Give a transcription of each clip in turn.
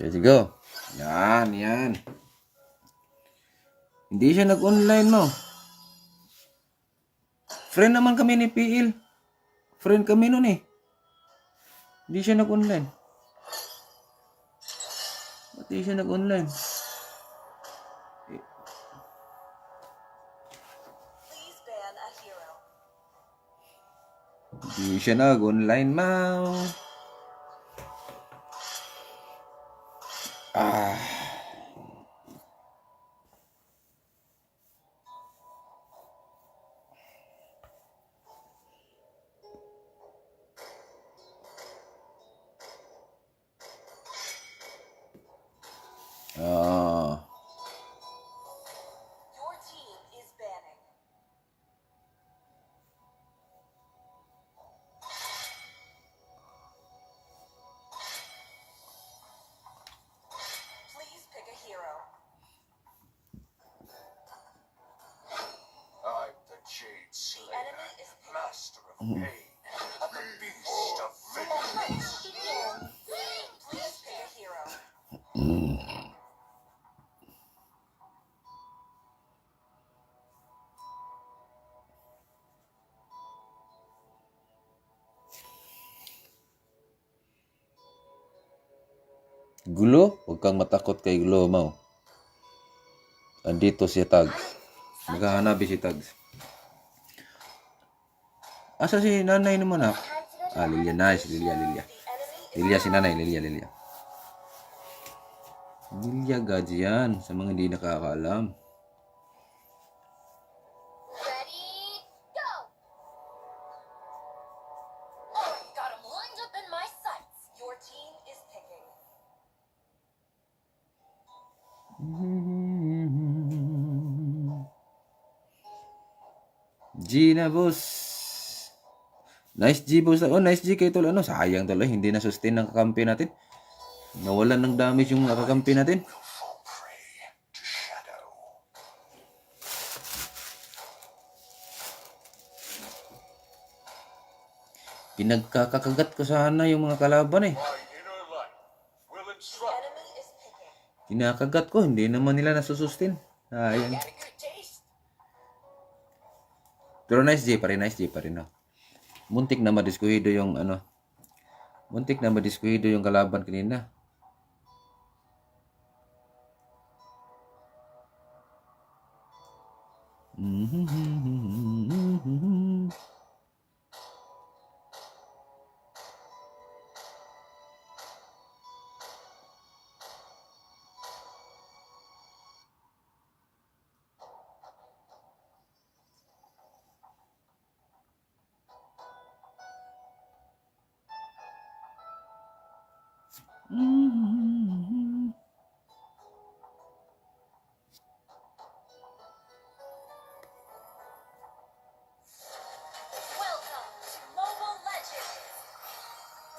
Let's go. Yan. Hindi siya nag-online mo. Friend naman kami ni PL. Friend kami nun eh. Hindi siya nag-online. Ba't di siya nag-online? Hindi siya nag-online, mau. Your team is banning. Please pick a hero. I'm the Jade Slayer, enemy is picking. master of pain, and the beast of vengeance. Please pick a hero. Gulo? Huwag kang matakot kay Gulo, mau. Andito si Tags. Maghahanabi si Tags. Asa si nanay naman ha? Lilia. Nice. Lilia. Lilia si nanay. Lilia. Lilia Gaji yan. Sa mga hindi nakakaalam. Ready, go! Oh, got him lined up in my sights. Your team is picking. Gina boss. Nice G boss. Oh, nice G kayo tol. Ano? Sayang tol. Hindi na sustain ng kakampi natin. Nawalan ng damage yung kakampi natin. Will fall prey to shadow. Pinagkakakagat ko sana yung mga kalaban eh. My inner light will instruct. Enemy is picking. Kinakagat ko. Hindi naman nila nasusustain. Sayang. Got a good taste. Pero nice G pa rin. Nice G pa rin. Oh. Muntik na madiskuhido yung ano. Muntik na madiskuhido yung kalaban kanina. Welcome to Mobile Legends.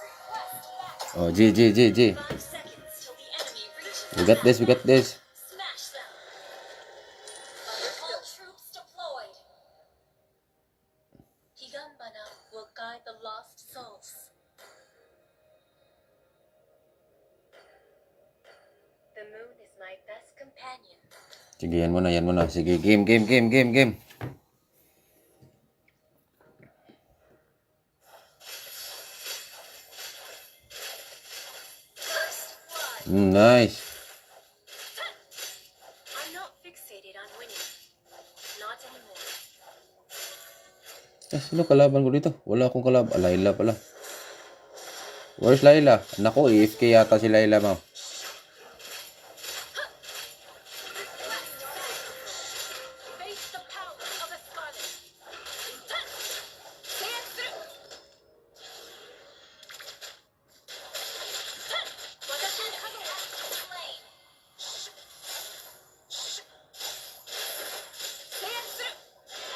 Request back. Oh, G. 5 seconds till the enemy reaches. We got this. Smash them. All troops deployed. Higambana will guide the lost souls. The moon is my best companion. Sige, yan muna. Sige, game. First blood. Nice. I'm not fixated on winning. Not anymore. Sino kalaban ko dito? Wala akong kalaban. Layla pala. Where's Layla? Naku, AFK yata si Layla, ma'am. Face the power of a Scarlet. Stand through. Watashi Kagura slain. Stand through.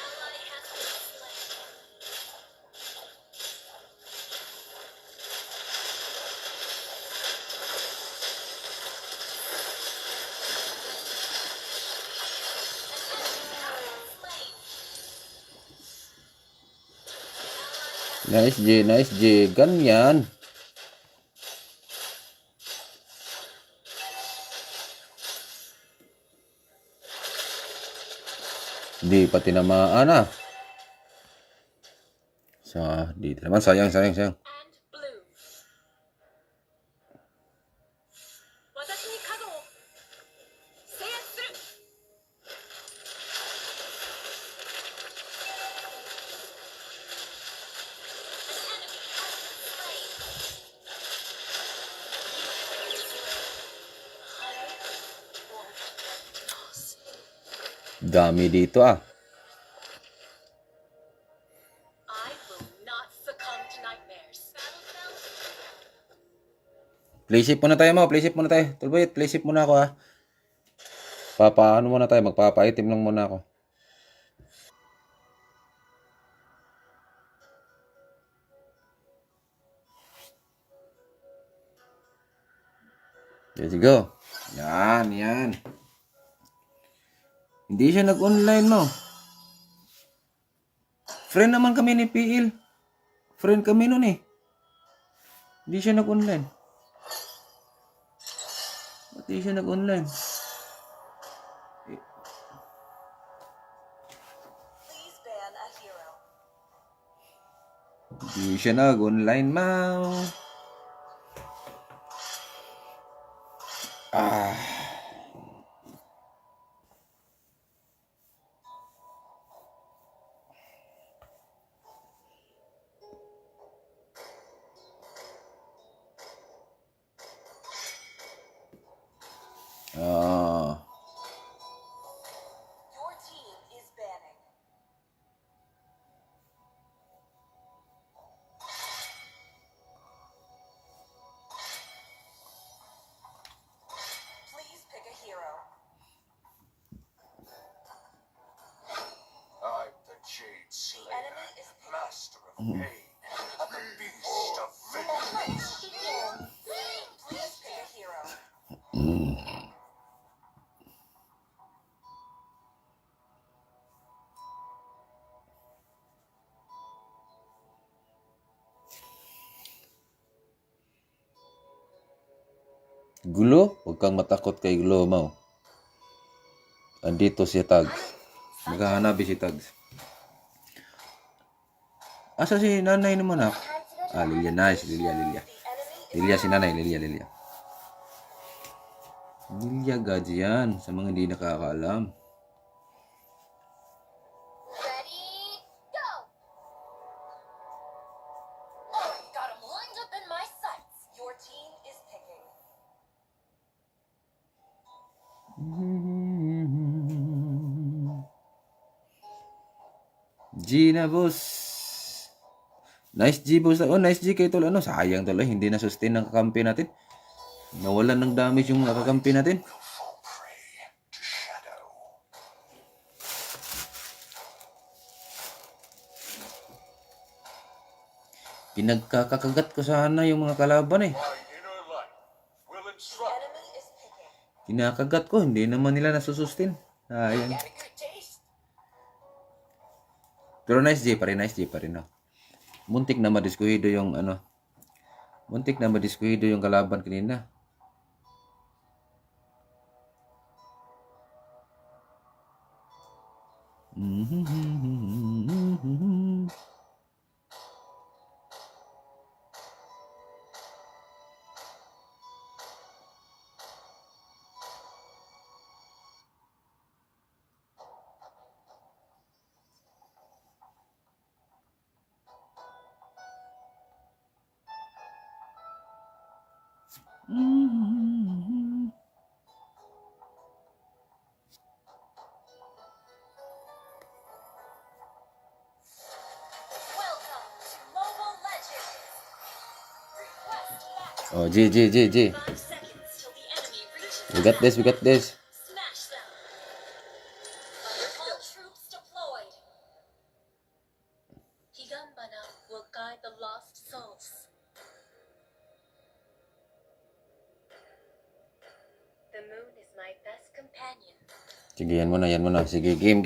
Ally has been slain. Nice G. Ganyan. Di pa tinamaan ah. Dito naman. Sayang. And blue. Watashi ni kago wo seiyatsu suru. Dami dito ah. I will not succumb to nightmares. Playsip muna tayo mo. Playsip muna tayo. Tulboy, playsip muna ako ah. Papaano muna tayo. Magpapaitim lang muna ako. Let's go. Yan. Hindi siya nag-online mo. Friend naman kami ni PL. Friend kami nun eh. Hindi siya nag-online. Ba't di siya nag-online? Please ban a hero. Hindi siya nag-online, mau. Your team is banning. Please pick a hero. I'm the Jade Slayer, enemy is picking. master of pain, the beast of vengeance. Please pick a hero. Gulo? Huwag kang matakot kay Gulo, mau. Andito si Tags. Maghahanabi si Tags. Asa si nanay naman ah? Lilia. Nice. Lilia. The enemy is Lilia si nanay. Lilia. Lilia Gaji yan. Sa mga hindi nakakaalam. ready, go! Oh, got him lined up in my sights. Your team is picking. Gina boss. Nice G boss. Oh, nice G kay tol. Ano, sayang tol. Hindi na sustain ng kakampi natin. Nawalan ng damage yung kakampi natin. Will fall prey to shadow. Pinagkakakagat ko sana yung mga kalaban eh. My inner light will instruct Enemy is picking. Kinakagat ko. Hindi naman nila nasusustain. Sayang. Got a good taste. Pero nice G pa rin. No? Muntik na madiskuhido yung ano. Muntik na madiskuhido yung kalaban kanina. Welcome to Mobile Legends. Request back. Oh, G. 5 seconds till the enemy reaches. We got this. Smash them. All troops deployed. Higanbana will guide the lost souls. The moon is my best companion. Sige, yan mo na. Sige, game.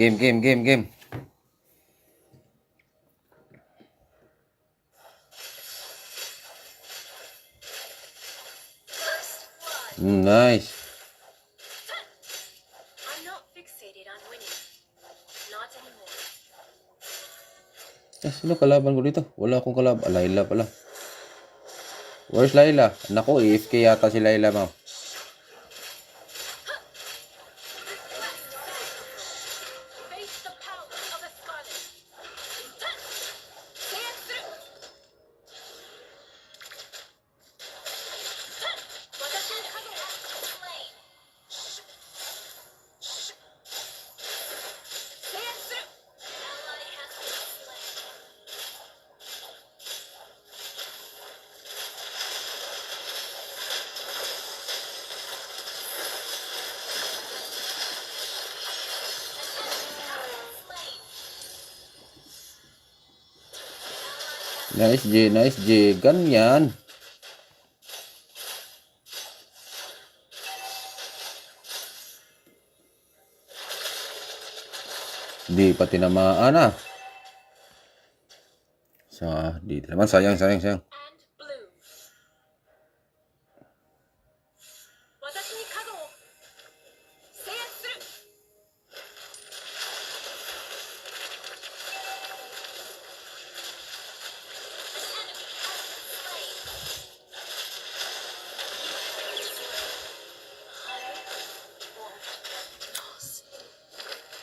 Nice. I'm not fixated on winning. Not Sino kalaban ko dito? Wala akong kalaban. Ah, Layla pala. Where's Layla? Naku, AFK yata si Layla, mo. Face the power of a Scarlet. Dance through. Watashi ni Kago has been slain. Dance through. Ally has been slain. Slain. Nice J, nice J. Ganyan. Di pa tinamaan ah. Dito naman. Sayang. And blue. Watashi ni Kago. Dance through.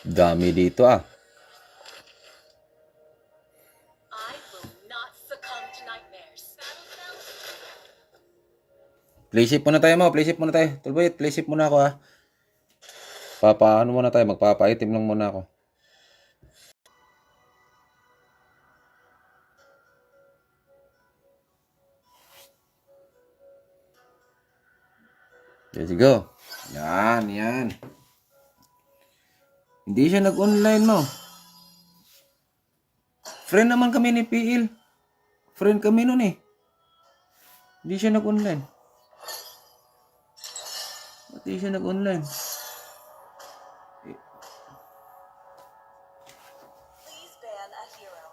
Dami dito ah. I will not succumb to nightmares. Playsip muna tayo mo. Playsip muna tayo. Tulboyet, playsip muna ako ah. Ano muna tayo. Magpapa-item lang muna ako. Let's go. Yan. Hindi siya nag-online mo. Friend naman kami ni PL. Friend kami nun eh. Hindi siya nag-online. Ba't di siya nag-online? Please ban a hero.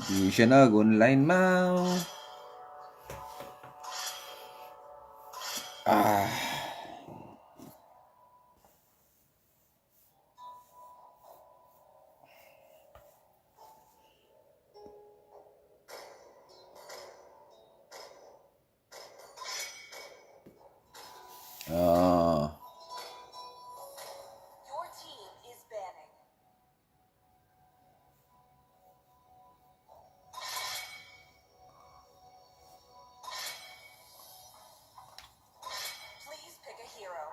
Hindi siya nag-online, mau. Your team is banning. Please pick a hero.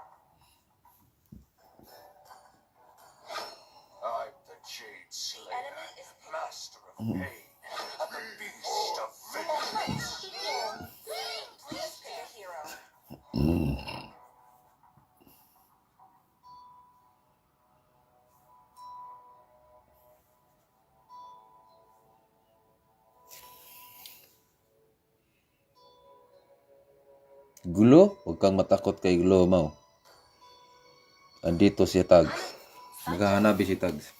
I'm the Jade Slayer, enemy is picked. master of pain, and the beast of vengeance. Please pick a hero. Gulo? Huwag kang matakot kay Gulo, mau. Andito si Tags. Maghahanapin si Tags.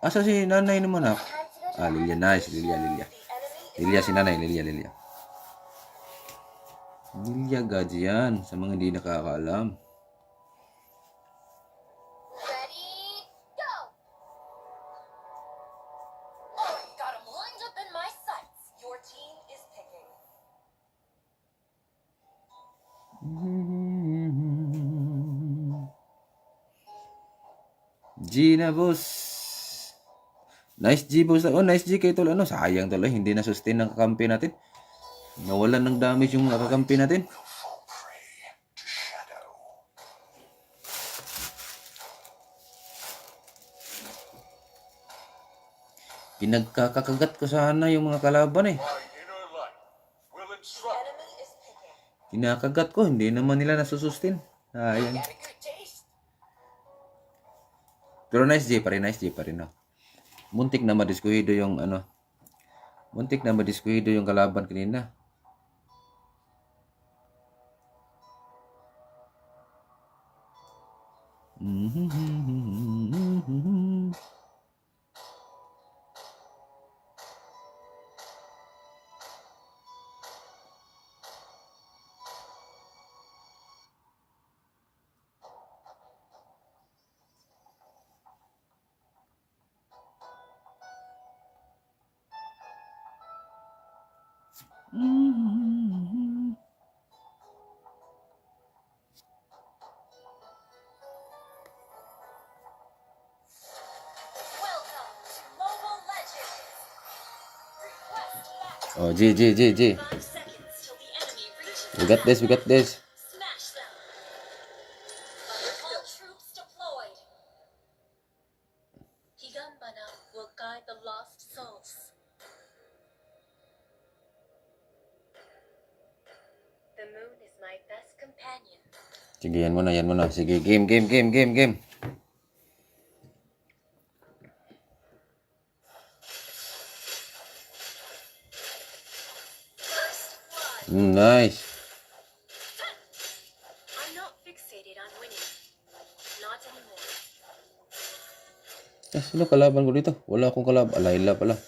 Asa si nanay naman ah? Lilia. Nice. Lilia. Lilia si nanay. Lilia. Lilia Gaji yan. Sa mga hindi nakakaalam. Ready, go! Oh, got him lined up in my sights. Your team is picking. Gina boss. Nice G boss. Oh, nice G kay tol. Sayang tol. Hindi na sustain ng kakampi natin. Nawalan ng damage yung kakampi natin. Will fall prey to shadow. Pinagkakakagat ko sana yung mga kalaban eh. My inner light will instruct. Enemy is picking. Kinakagat ko. Hindi naman nila nasusustain. Sayang. Got a good taste. Pero nice G pa rin. Oh. Muntik na madiskuhido yung kalaban kanina. Welcome to Mobile Legends. Request back. Oh, G, G, G, G. 5 seconds till the enemy reaches We got this, we got this. Smash them. All troops deployed. Higambana will guide the lost souls. The moon is my best companion. Sige, yan muna, yan muna. Sige, game, game, game, game, game. First blood. Nice. I'm not fixated on winning. Not anymore. Sino kalaban ko dito? Wala akong kalaban. Layla pala.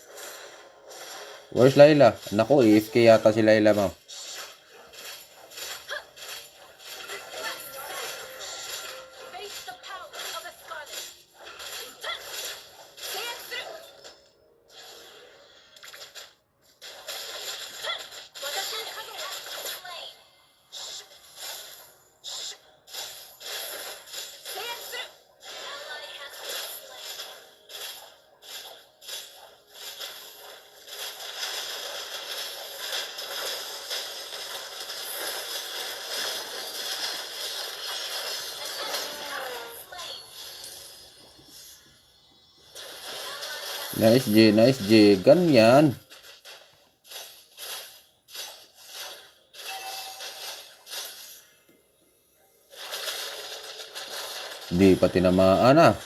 Where's Layla? Naku, AFK yata si Layla, ma'am. Face the power of a Scarlet. Stand through. Watashi ni Kagura slain. Stand through. Ally has been slain. Slain. Nice G, nice G. Ganyan. Di pa tinamaan ah.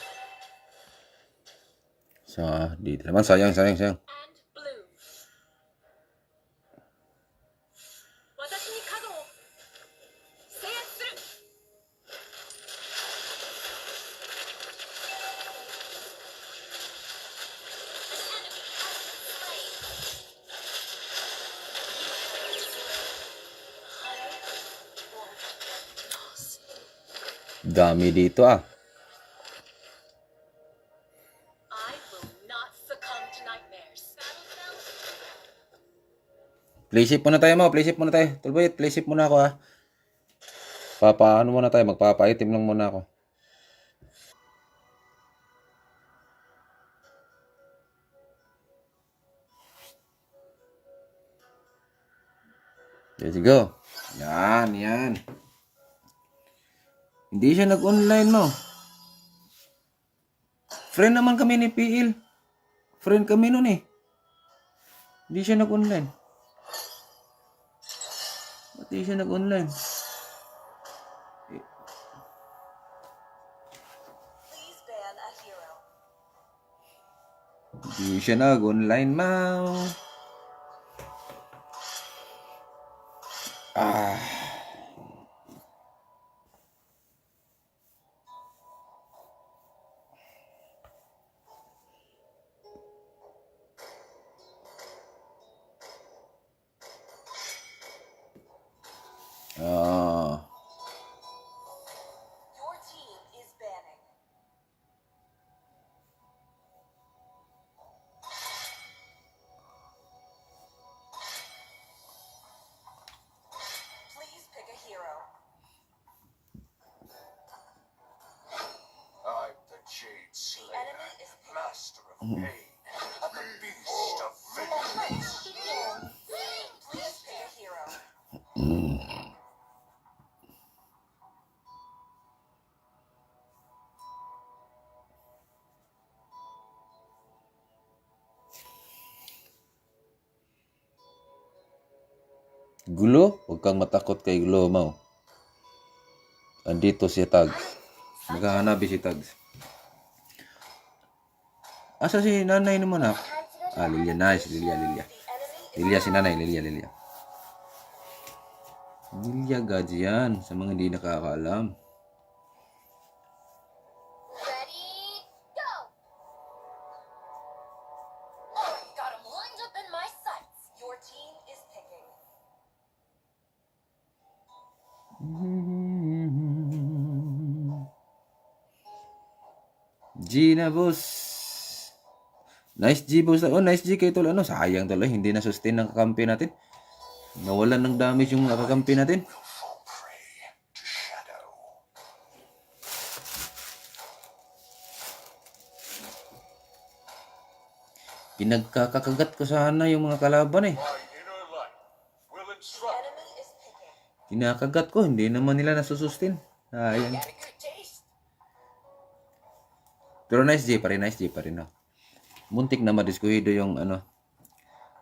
Dito naman. Sayang, sayang, sayang. And blue. Watashi ni Kagura. Stand through. Dami dito ah. I will not succumb to nightmares. Playsip muna tayo mo. Playsip muna tayo. Tulboy, playsip muna ako ah. Ano muna tayo. Magpapa-item lang muna ako. Let's go. Yan, yan. Hindi siya nag-online mo. Friend naman kami ni PL. Friend kami nun eh. Hindi siya nag-online. Ba't di siya nag-online? Please ban a hero. Hindi siya nag-online, mau. Ah. Ah. Your team is banning. Please pick a hero. I'm the Jade Slayer, enemy is picking. master of pain, and the beast of vengeance. Please pick a hero. Gulo? Huwag kang matakot kay Gulo, mau. Andito si Tags. Maghahanap si Tags. Asa si nanay ni Manak? Ah, Lilia. Nice. Lilia, Lilia. Lilia si nanay. Lilia, Lilia. Lilia Gads yan. Sa mga hindi nakakaalam. Ready, go! Already got him lined up in my sights. Your team is picking. G na, boss. Nice G, boss. Oh, nice G kay tol. Ano, sayang tol. Hindi na sustain ng kakampi natin. Nawalan ng damage yung kakampi natin. will fall prey to shadow. Pinagkakakagat ko sana yung mga kalaban eh. My inner light will instruct Enemy is picking. Kinakagat ko, hindi naman nila nasusustain. Ayan. Got a good taste. Pero nice J pa rin, nice J pa rin. No? Muntik na madiskuhido yung ano.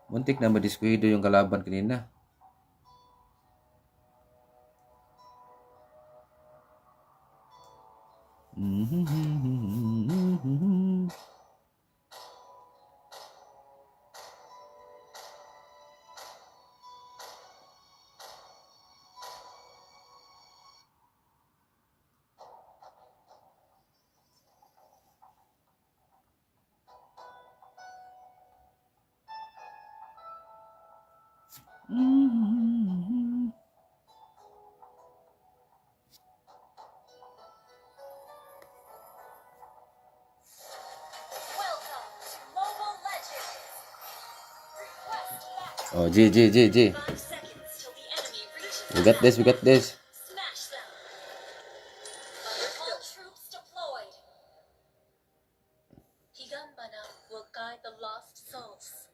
Muntik na madiskuhido yung kalaban kanina. Welcome to Mobile Legends. Request back. Oh, G. 5 seconds till the enemy reaches. We got this, we got this. Smash them. All troops deployed. Higanbana will guide the lost souls.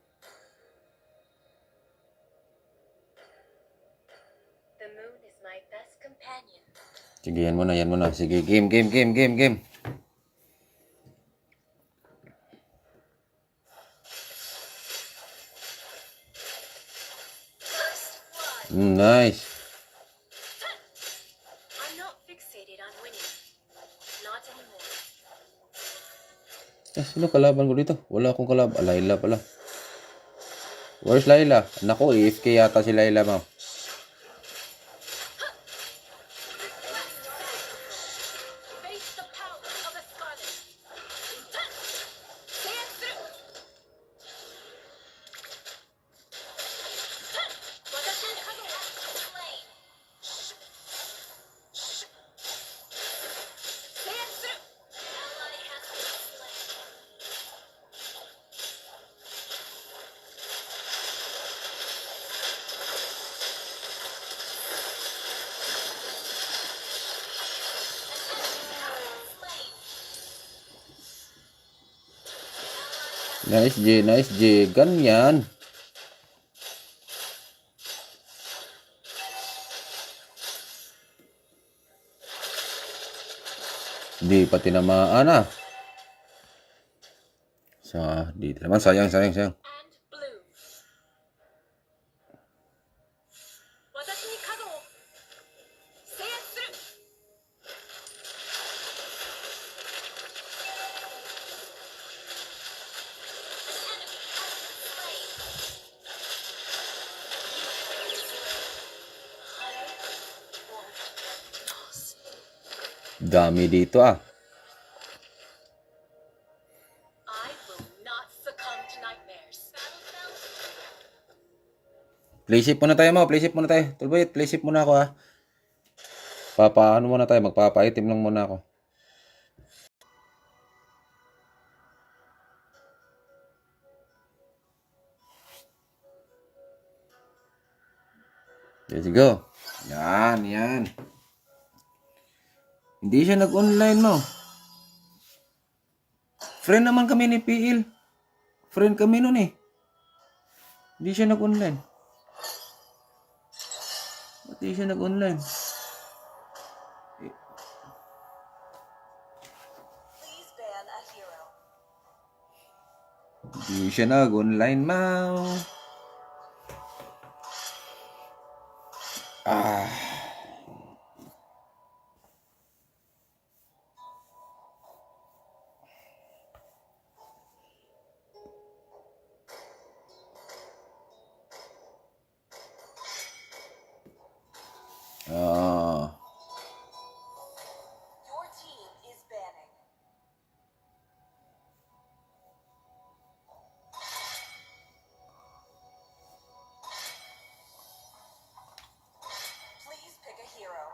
The moon is my best companion. Sige, yan muna, yan muna. Sige, game. First blood. Nice. I'm not fixated on winning. Not anymore. Sino kalaban ko dito? Wala akong kalaban. Layla pala. Where's Layla? Naku, AFK yata si Layla, ma'am. Face the power of a Scarlet. Stand through. Watashi Kago slain. Stand through. Ally has been slain. Nice J. Ganyan. Di pa tinamaan ah. Dito naman. Sayang. And blue. Watashi ni kago. Stand through. Dami dito ah. I will not succumb to nightmares. Playsip muna tayo mo. Playsip muna tayo. Tulboy, playsip muna ako ah. Papaano muna tayo. Magpapaitim lang muna ako. Let's go. Yan. Hindi siya nag-online mo. Friend naman kami ni PL. Friend kami nun eh. Hindi siya nag-online. Ba't di siya nag-online? Please ban a hero. Hindi siya nag-online, mau. Your team is banning. Please pick a hero.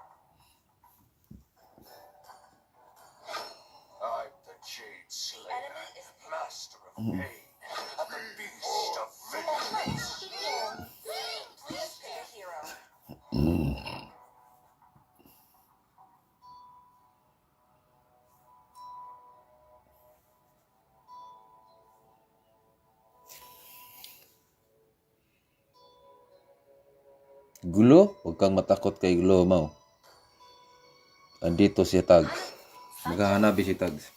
I'm the Jade Slayer, enemy is picking. master of pain, and the beast of vengeance. Please pick a Gulo? Huwag kang matakot kay Gulo, Mau. Andito si Tags. Maghahanabi si Tags.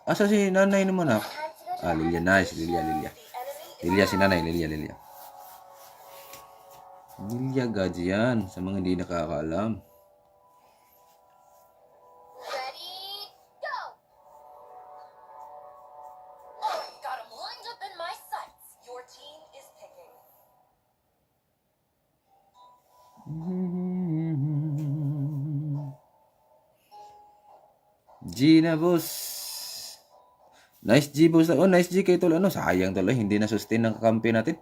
Asa si nanay naman ah? Ah, Lilia. Nice. Lilia. Lilia si nanay. Lilia. Lilia Gaji yan. Sa mga hindi nakakaalam. Ready, go! Oh, got him lined up in my sights. Your team is picking. Gina boss. Nice G boss. Oh, nice G kay tol. Ano, sayang tol. Hindi na sustain ng kakampi natin.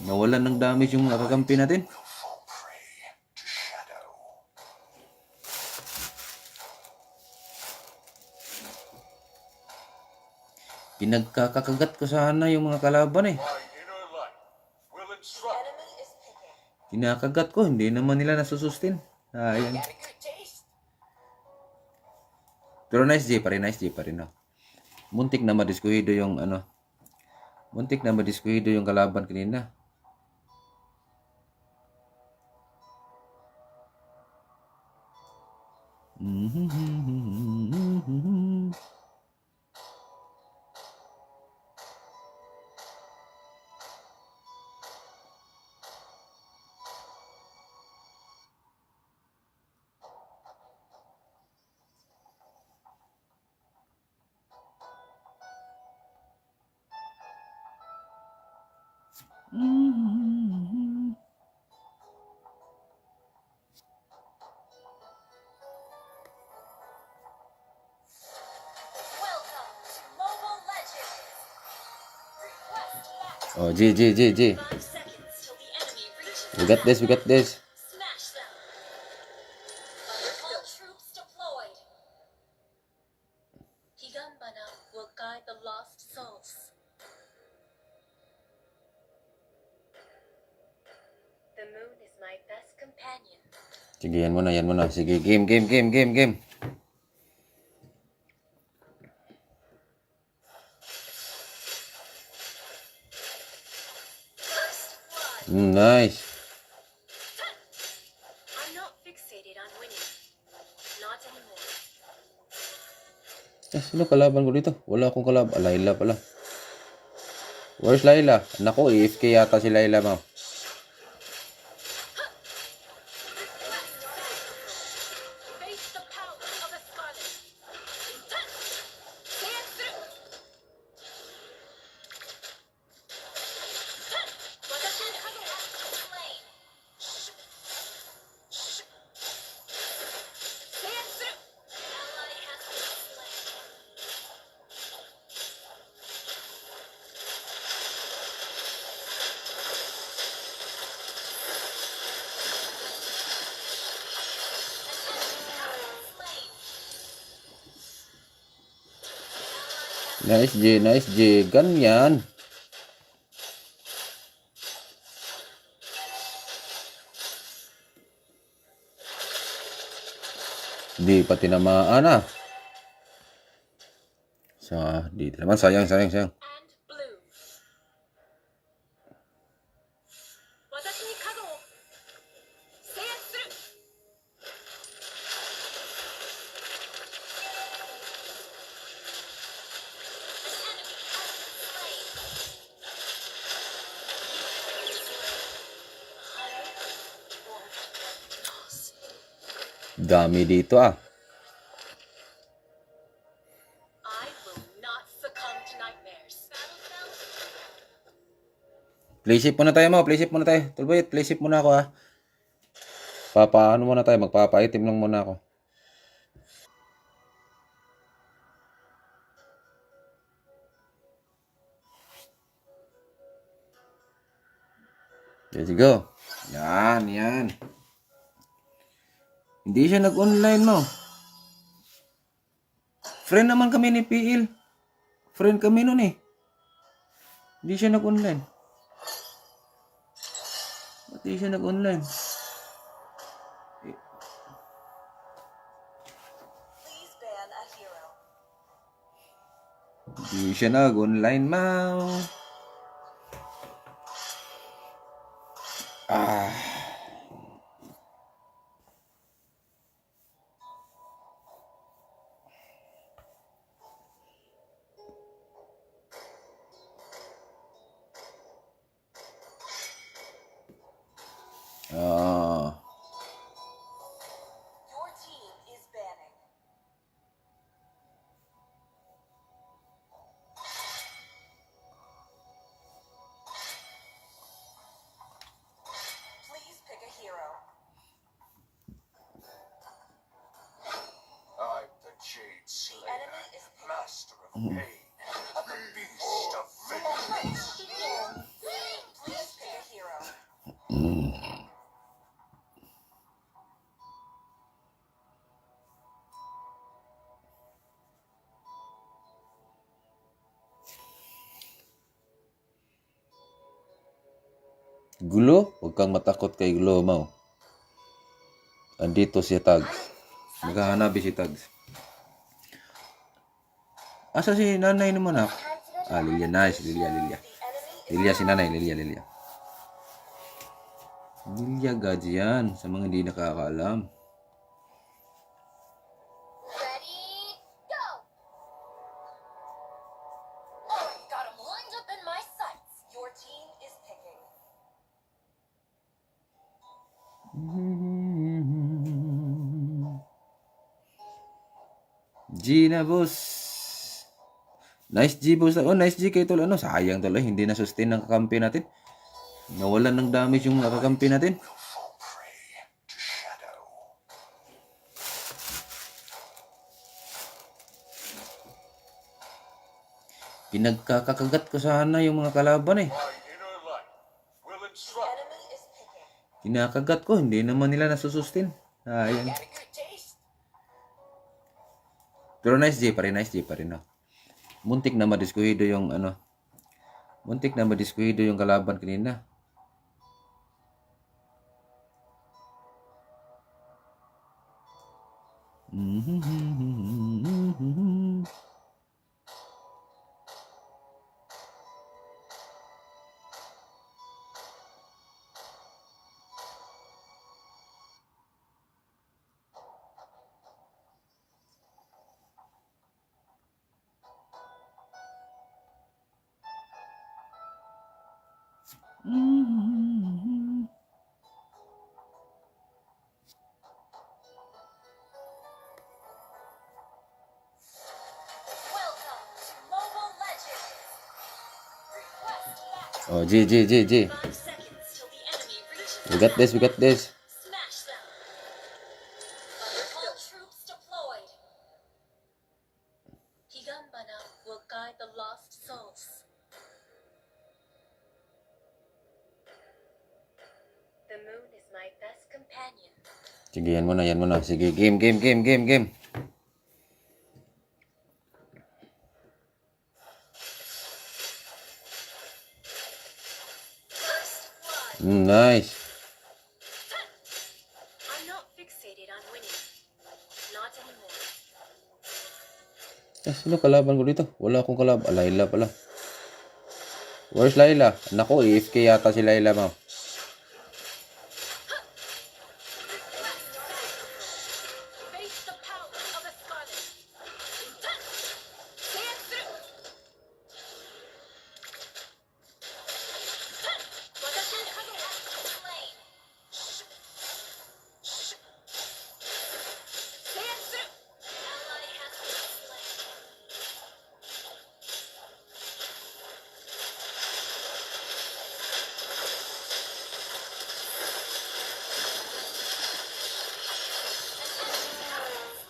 Nawalan ng damage yung mga kakampi natin. Will fall prey to shadow. Pinagkakakagat ko sana yung mga kalaban eh. My inner light will instruct. Enemy is picking. Kinakagat ko. Hindi naman nila nasusustain. Sayang. Got a good taste. Pero nice G pa rin. Nice G pa rin. No? Muntik na madiskuhido yung ano. Muntik na madiskuhido yung kalaban kanina. Welcome to Mobile Legends. Request back. Oh, G. 5 seconds till the enemy reaches We got this. Smash them. All troops deployed. Higambana will guide the lost souls. The moon is my best companion. Sige, yan muna. Sige, game. First blood. Nice. I'm not fixated on winning. Not anymore. Sino kalaban ko dito? Wala akong kalaban. Layla pala. Where's Layla? Naku, AFK yata si Layla, ma'am. Face the power of a Scarlet. Stand through. Watashi Kago slain. Stand through. Ally has been slain. Slain. Nice G. Ganyan. Di pa tinamaan ah. Dito naman. Sayang. And blue. Watashi ni kago. Stand through. Dami dito ah. I will not succumb to nightmares. Battle cell. Playship muna tayo mo. Tulboy, playship muna ako ah. Ano muna tayo? Magpapa-item lang muna ako. Let's go. Yan. Hindi siya nag-online mo. Friend naman kami ni PL. Friend kami nun eh. Hindi siya nag-online. Ba't di siya nag-online? Please ban a hero. Hindi siya nag-online, Mau. Ah. Ah. Your team is banning. Please pick a hero. I'm the Jade Slayer, enemy is picking. master of pain, and the beast of vengeance. Please pick a hero. Gulo? Huwag kang matakot kay Gulo, Mau. Andito si Tags. Maghahanabi si Tags. Asa si nanay naman ah? Ah, Lilia. Nice. Lilia. Lilia si nanay. Lilia. Lilia Gaji yan. Sa mga hindi nakakaalam. Ready, go! I've got him lined up in my sights. Your team is picking. Gina, boss. Nice G, boss. Oh, nice G kay tol. Ano, sayang tol. Hindi na sustain ng kakampi natin. Nawalan ng damage yung kakampi natin. Will fall prey to shadow. Pinagkakakagat ko sana yung mga kalaban eh. My inner light will The instruct enemy is picking. Kinakagat ko. Hindi naman nila nasusustain. Sayang. Got a good taste. Pero nice G pa rin. Nice G pa rin. No? Muntik na madiskuhido yung ano. Muntik na madiskuhido yung kalaban kanina. Welcome to Mobile Legends. Request back. Oh, G. 5 seconds till the enemy reaches. We got this. Smash them. All troops deployed. Higambana will guide the lost souls. The moon is my best companion. Sige, yan mo na. Sige, game. First blood. Nice. I'm not fixated on winning. Not anymore. Sino kalaban ko dito? Wala akong kalaban. Layla pala. Where's Layla? Nako, AFK yata si Layla, Mau. Face the power of a Scarlet. Stand through. Watashi Kago has been slain. Stand through. Ally has been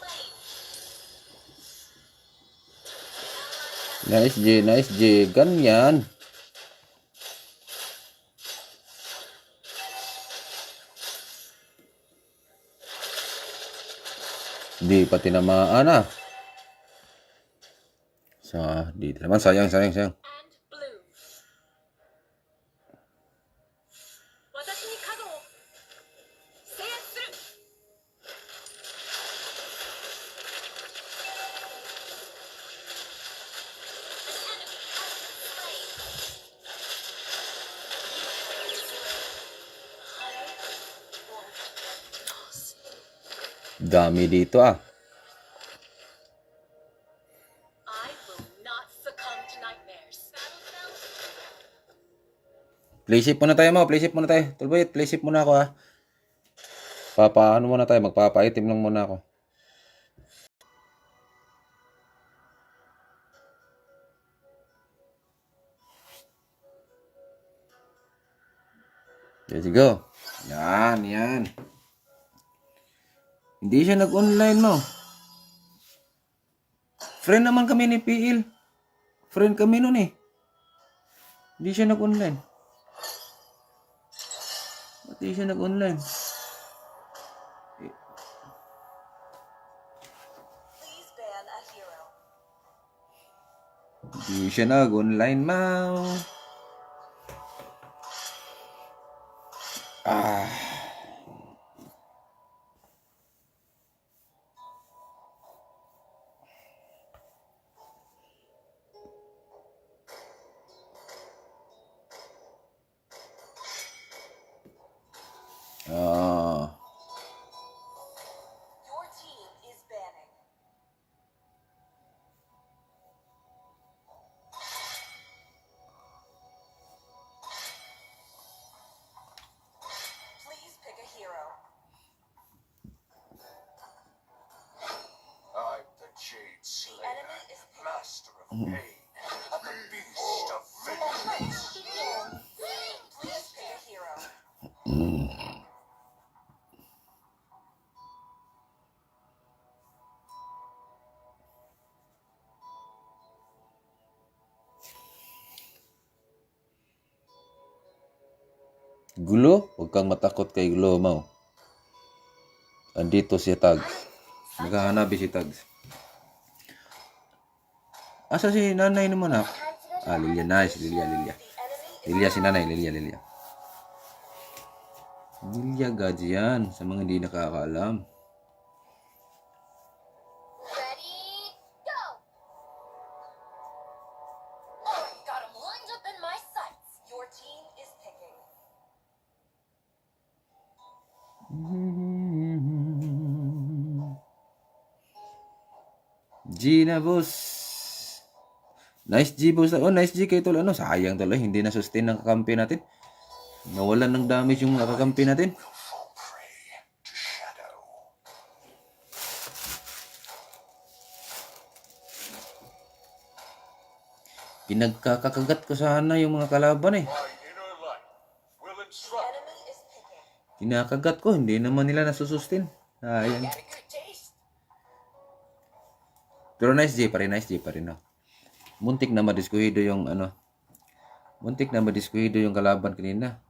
slain. Nice J. Ganyan. Di pa tinamaan ah. Dito naman. Sayang. And blue. Watashi ni Kago. Stand through. An enemy has been slain. Dami dito ah. I will not succumb to nightmares. Playship muna tayo mo. Playship muna tayo. Tulboy, playship muna ako ah. Papaano muna tayo. Magpapaitim lang muna ako. Let's go. Yan, yan. Hindi siya nag-online mo. Friend naman kami ni PL. Friend kami nun eh. Hindi siya nag-online. Ba't di siya nag-online? Please ban a hero. Hindi siya nag-online, mau. Ah. Ah. Your team is banning. Please pick a hero. I'm the Jade Slayer, enemy is picked. master of pain, and the beast of vengeance. Please pick a hero. Gulo? Huwag kang matakot kay Gulo, mau. Andito si Tags. Naghahanap si Tags. Asa si nanay naman ah? Ah, Lilia. Nice. Lilia. Lilia si nanay. Lilia. Lilia Gajian. Sa mga hindi nakakaalam. Ready, go! Oh, got him lined up in my sights. Your team is picking. Gina boss. Nice G boss. Oh, nice G kay tol. Ano, sayang tol. Hindi na sustain ng kakampi natin. Nawalan ng damage yung kakampi natin. Will fall prey to shadow. Pinagkakakagat ko sana yung mga kalaban eh. My inner light will instruct Enemy is picking. Kinakagat ko. Hindi naman nila nasusustain. Sayang. Got a good taste. Pero nice G pa rin. Nice G pa rin. No? Muntik na madiskuhido yung ano. Muntik na madiskuhido yung kalaban kanina.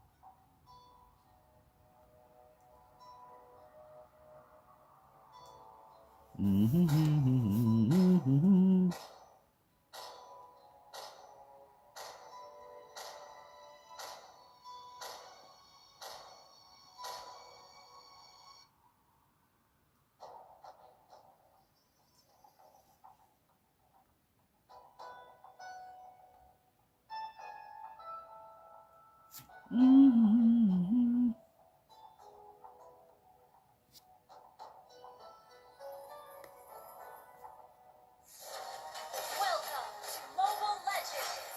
Welcome to Mobile Legends.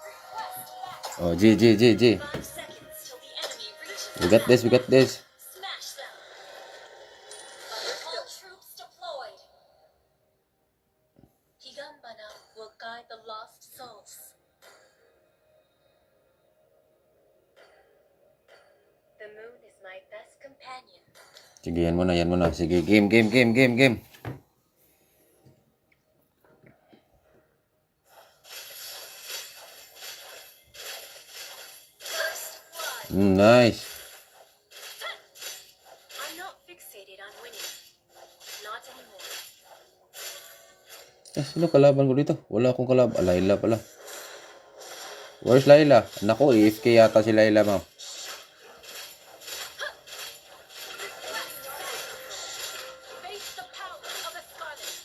Request match. Oh, G. 5 seconds till the enemy reaches We got this. We got this. Smash them. All troops deployed. Higambana will guide the lost souls. The moon is my best companion. Sige, yan muna. Sige, game. First blood. Nice. I'm not fixated on winning. Not anymore. Sino kalaban ko dito? Wala akong kalaban. Ah, Layla pala. Where's Layla? Nako, AFK yata si Layla, ma'am. Face the power of a Scarlet.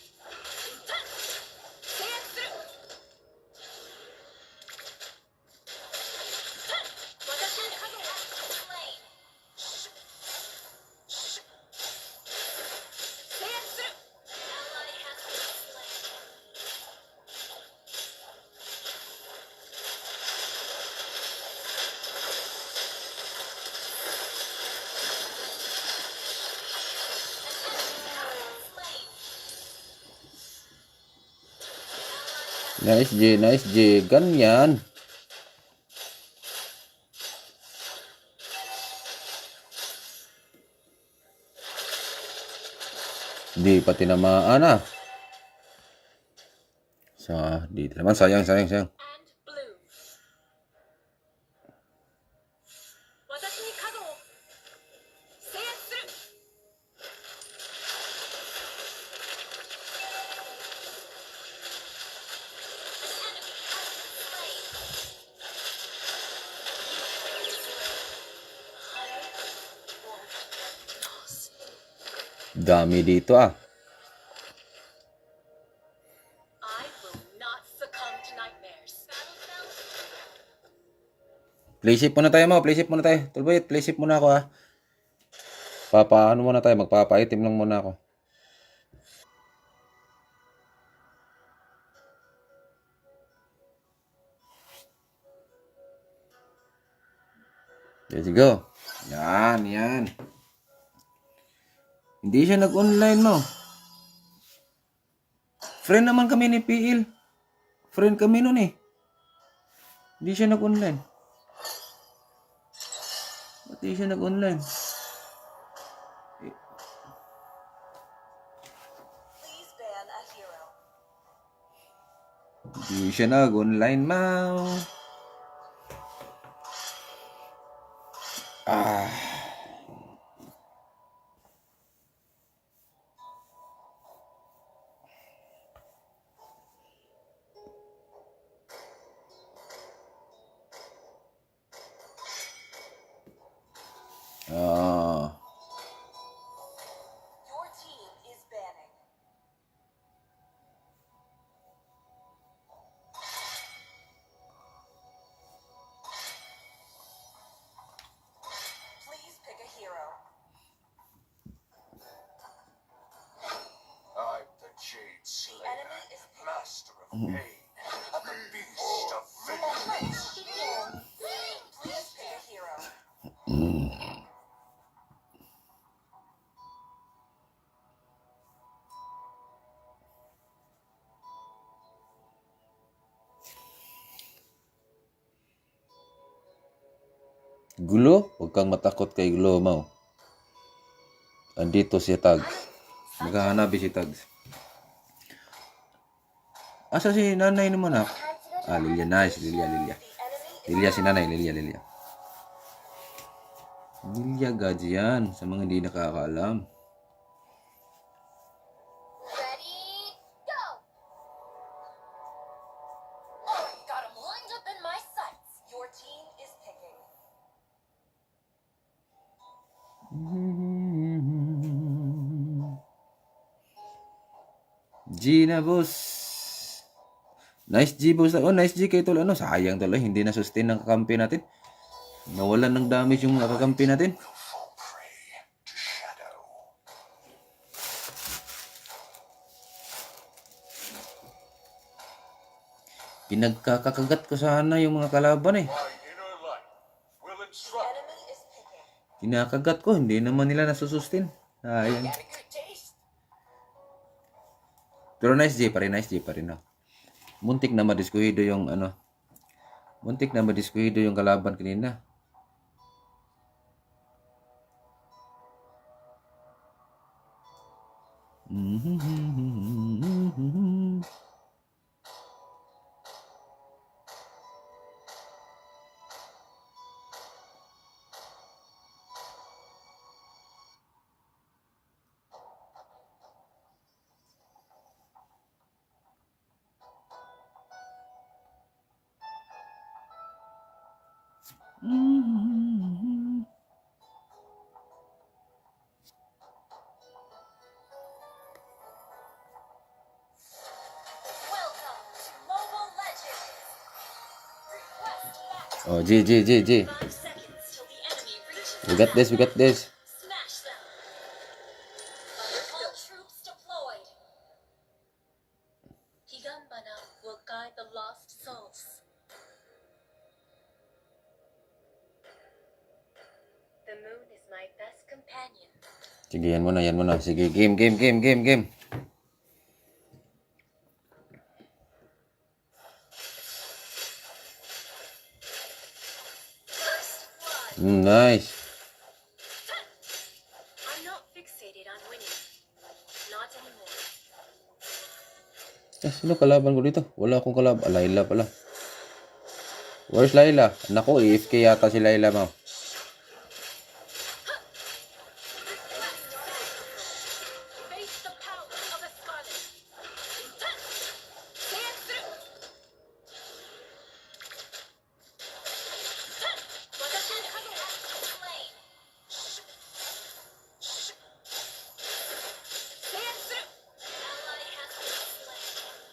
Stand through. Watashi Kagawa slain. Nice G, nice G. Ganyan. Di pa tinamaan ah. Dito naman. Sayang. And blue. 私に角を制圧する。Dami dito ah. I will not succumb to nightmares. Playship muna tayo mo. Playship muna tayo. Tulboy, playship muna ako ah. Papaano muna tayo. Magpapaitim lang muna ako. Let's go. Yan. Hindi siya nag-online mo. Friend naman kami ni PL. Friend kami nun eh. Hindi siya nag-online. Ba't di siya nag-online? Please ban a hero. Hindi siya nag-online, mau. Ah. Ah. Your team is banning. Please pick a hero. I'm the Jade Slayer, enemy is picking. master of pain, and the beast of vengeance. Please pick a hero. Gulo? Huwag kang matakot kay Gulo, mau. Andito si Tags. Maghahanabi si Tags. Asa si nanay naman ah? Ah, Lilia. Nice. Lilia. Lilia si nanay. Lilia. Lilia Gaji yan. Sa mga hindi nakakaalam. Ready, go! I've got him lined up in my sights. Your team is picking. G na boss. Nice G boss. Oh, nice G kay tol. Ano, sayang tol. Hindi na sustain ng kakampi natin. Nawalan ng damage yung kakampi natin. Will fall prey to shadow. Pinagkakakagat ko sana yung mga kalaban eh. My inner light will instruct. Enemy is picking. Kinakagat ko. Hindi naman nila nasusustain. Sayang. Got a good taste. Pero nice G pa rin. Nice G pa rin. Oh. Muntik na madiskuhido yung ano. Muntik na madiskuhido yung kalaban kanina. Welcome to Mobile Legends. Request back. Oh, G. 5 seconds till the enemy reaches. We got this. Smash them. All troops deployed. Higambana will guide the lost souls. The moon is my best companion. Sige, yan muna. Sige, game. Nice. I'm not fixated on winning. Not anymore. Sino kalaban ko dito? Wala akong kalaban. Layla pala. Where's Layla? Naku, AFK yata si Layla, ma'am. Face the power of a Scarlet. Stand through. Watashi ni Kagura has been slain. Stand through. Ally has been slain.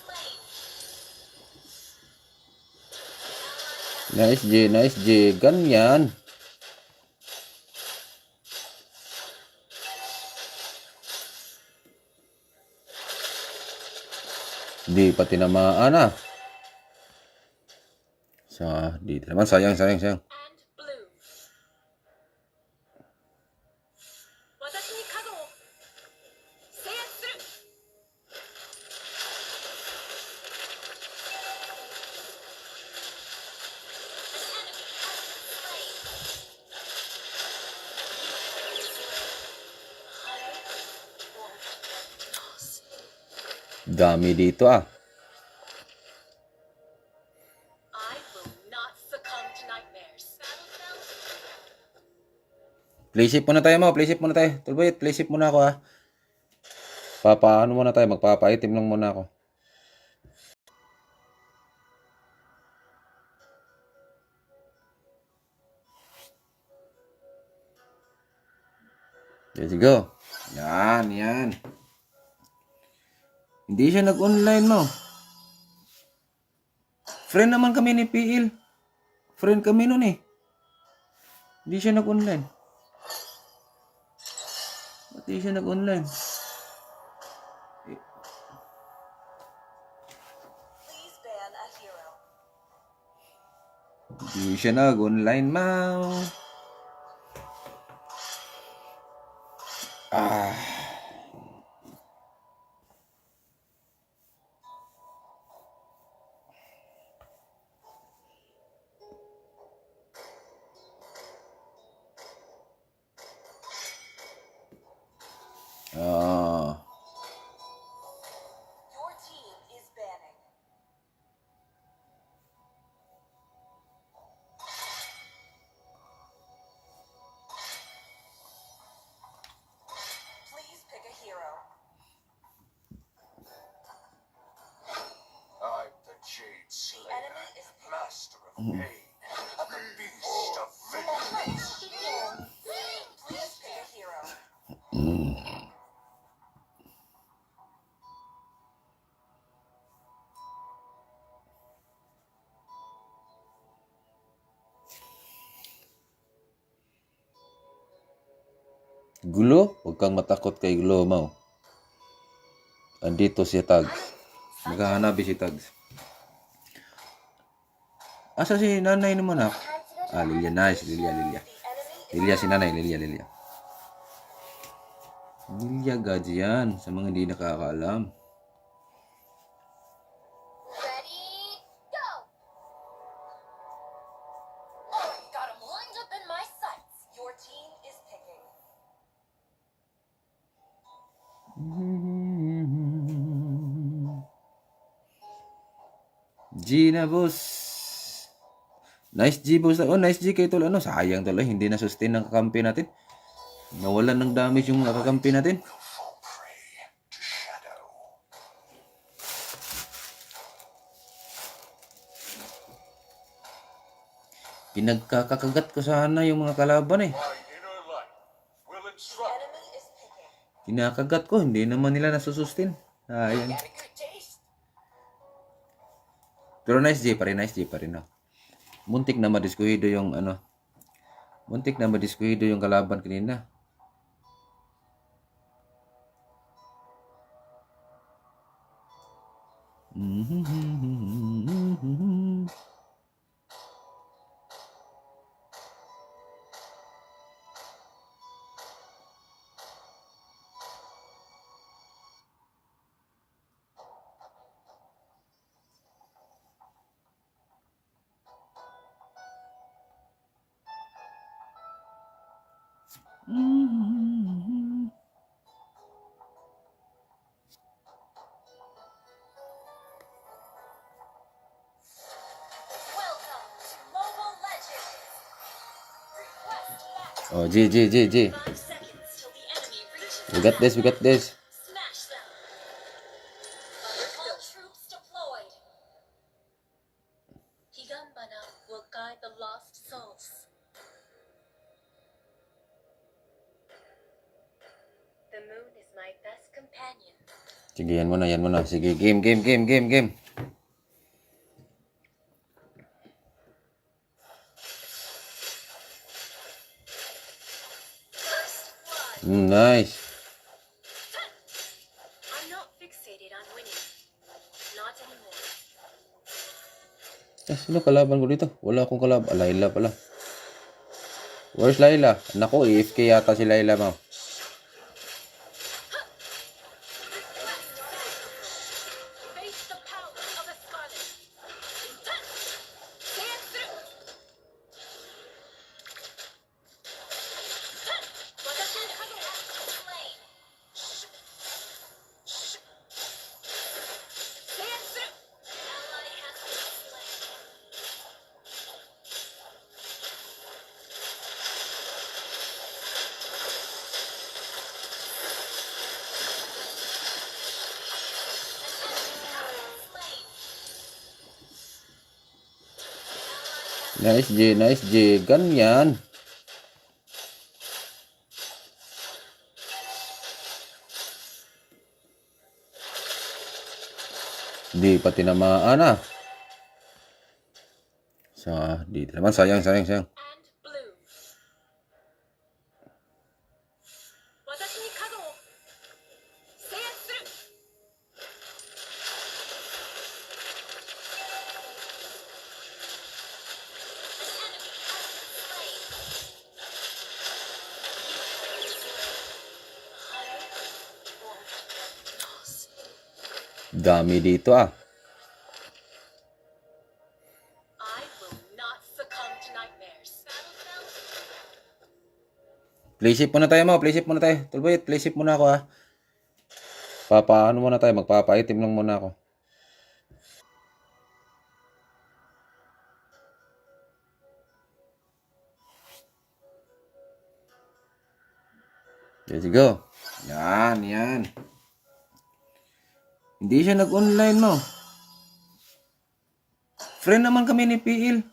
Slain. Nice G, nice G. Ganyan. Di pa tinamaan ah. Dito naman. Sayang. And blue. Watashi ni Kagura. Stand through. Dami dito ah. I will not succumb to nightmares. Battle cells. Playsip muna tayo mo. Playsip muna tayo. Tulboy, playsip muna ako ah. Papaano muna tayo. Magpapa-item lang muna ako. Let's go. Yan. Hindi siya nag-online mo. Friend naman kami ni PL. Friend kami nun eh. Hindi siya nag-online. Ba't di siya nag-online? Please ban a hero. Hindi siya nag-online, mau. Ah. Ah. Your team is banning. Please pick a hero. I'm the Jade Slayer, enemy is picked. master of pain, and the beast of vengeance. Please pick a hero. Gulo? Huwag kang matakot kay Gulo, mau. Andito si Tags. Naghahanabi si Tags. Asa si nanay naman ah? Lilia, nice. Lilia. The enemy is Lilia si nanay, Lilia. Lilia Gaji yan, sa mga hindi nakakaalam. ready, go! Already got him lined up in my sights. Your team is picking. G na boss. Nice G boss. Oh, nice G kay tol. Ano, sayang tol. Hindi na sustain ng kakampi natin. Nawalan ng damage yung kakampi natin. Will fall prey to shadow. Pinagkakagat ko sana yung mga kalaban eh. My inner light will instruct Enemy is picking. Kinakagat ko, hindi naman nila nasusustain. Ayan. Got a good taste. Pero nice G pa rin, no? Muntik na madiskuhido yung ano. Muntik na madiskuhido yung kalaban kanina. Welcome to Mobile Legends. Request match. Oh, G. 5 seconds till the enemy reaches We got this, we got this. Smash them. All troops deployed. Higambana will guide the lost souls. The moon is my best companion. Sige, yan mo na. Sige, game. First blood. Nice. I'm not fixated on winning. Not anymore. Sino kalaban ko dito? Wala akong kalaban. Ah, Layla pala. Where's Layla? Naku, AFK yata si Layla mo. Face the power of a Scarlet. Dance through. Watashi Kage has been slain. Dance through. An ally has been slain. Nice G. Ganyan. Di pa tinamaan ah. Dito naman. Sayang. And blue. Watashi ni kago wo. Dance through. Dami dito ah. I will not succumb to nightmares. Playsip muna tayo mo. Tulboy, playsip muna ako ah. Papaano muna tayo. Magpapaitim lang muna ako. Let's go. Yan. Hindi siya nag-online mo. Friend naman kami ni PL.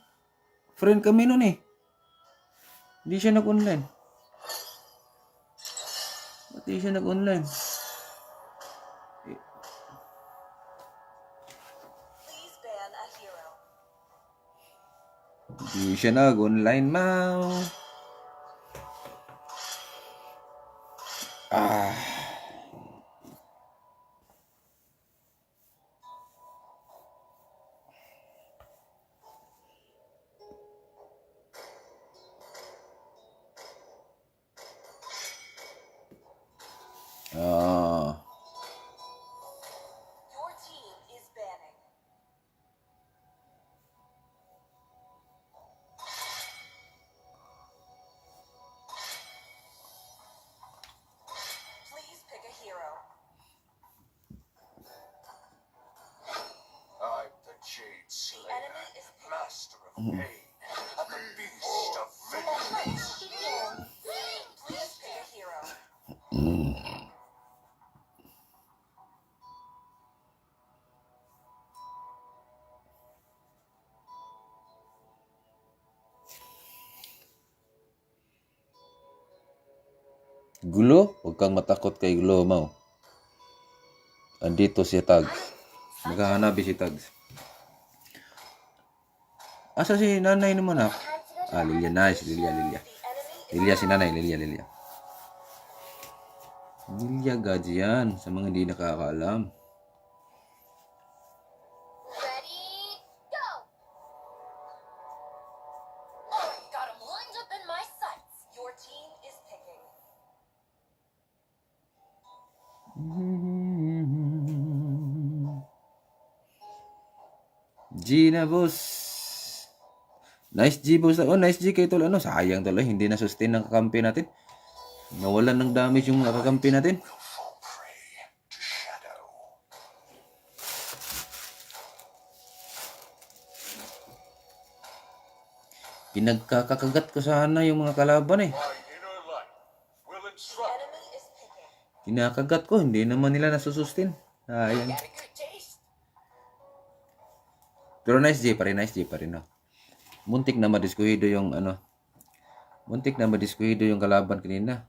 Friend kami nun eh. Hindi siya nag-online. Ba't di siya nag-online? Please ban a hero. Hindi siya nag-online, mau. Ah. Ah. Your team is banning. Please pick a hero. I'm the Jade Slayer, enemy is picking. master of pain, and the beast of vengeance. Please pick a hero. Gulo? Huwag kang matakot kay Gulo, mau. Andito si Tags. Naghahanabi si Tags. Asa si nanay naman ah? Ah, Lilia. Nice. Lilia. Lilia si nanay. Lilia. Lilia Gaji yan. Sa mga hindi nakakaalam. Ready, go! Oh, got him lined up in my sights. Your team is picking. Gina boss. Nice G boss. Oh, nice G kay tol. Ano, sayang tol. Hindi na sustain ng kakampi natin. Nawalan ng damage yung mga kakampi natin. will fall prey to shadow. Pinagkakakagat ko sana yung mga kalaban eh. My inner light will instruct. Enemy is picking. Kinakagat ko, hindi naman nila nasusustin. Ayan. Got a good taste. Pero nice J pa rin, no? Muntik na madiskuhido yung kalaban kanina.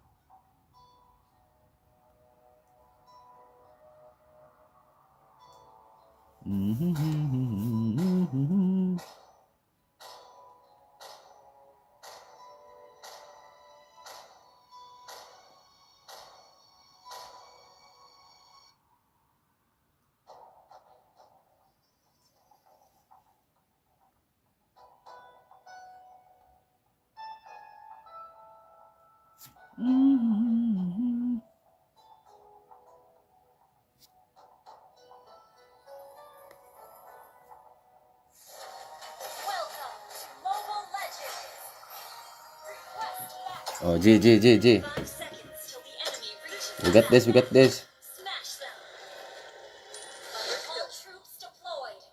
Welcome to Mobile Legends. Request back. Oh, G. 5 seconds till the enemy reaches. We got this. Smash them. All troops deployed.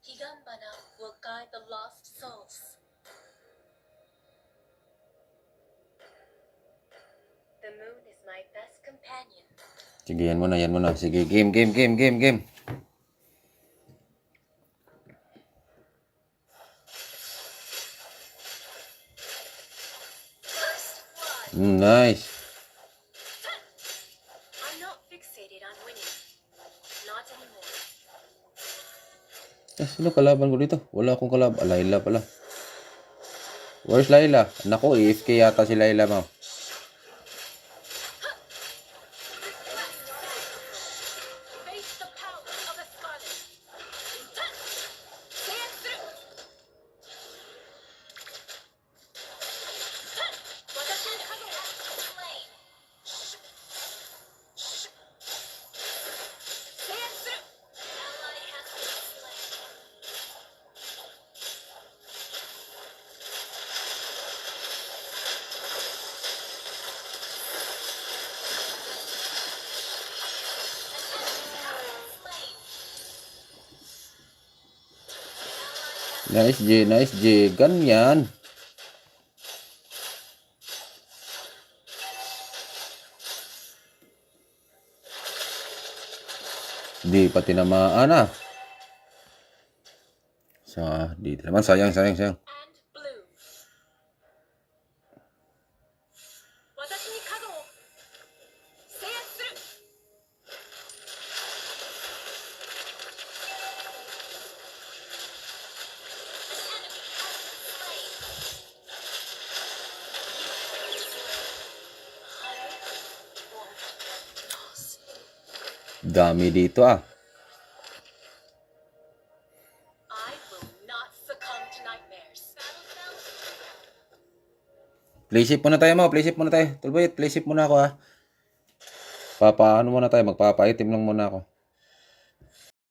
Higambana will guide the lost souls. The moon is my best companion. Sige, yan muna. Sige, game. First blood. Nice. I'm not fixated on winning. Not anymore. Sino kalaban ko dito? Wala akong kalaban. Layla pala. Where's Layla? Nako, AFK yata si Layla, ma'am. Face the power of a Scarlet. Stand through. Watashi Kagura slain. Stand through. Ally has been slain. Slain. Nice J. Ganyan. Di pa tinamaan ah. Dito naman. Sayang. And blue. Watashi ni kago. Stand through. Dami dito ah. I will not succumb to nightmares. Playshift muna tayo mo. Tulboy, playshift muna ako ah. Magpapaitim lang muna ako.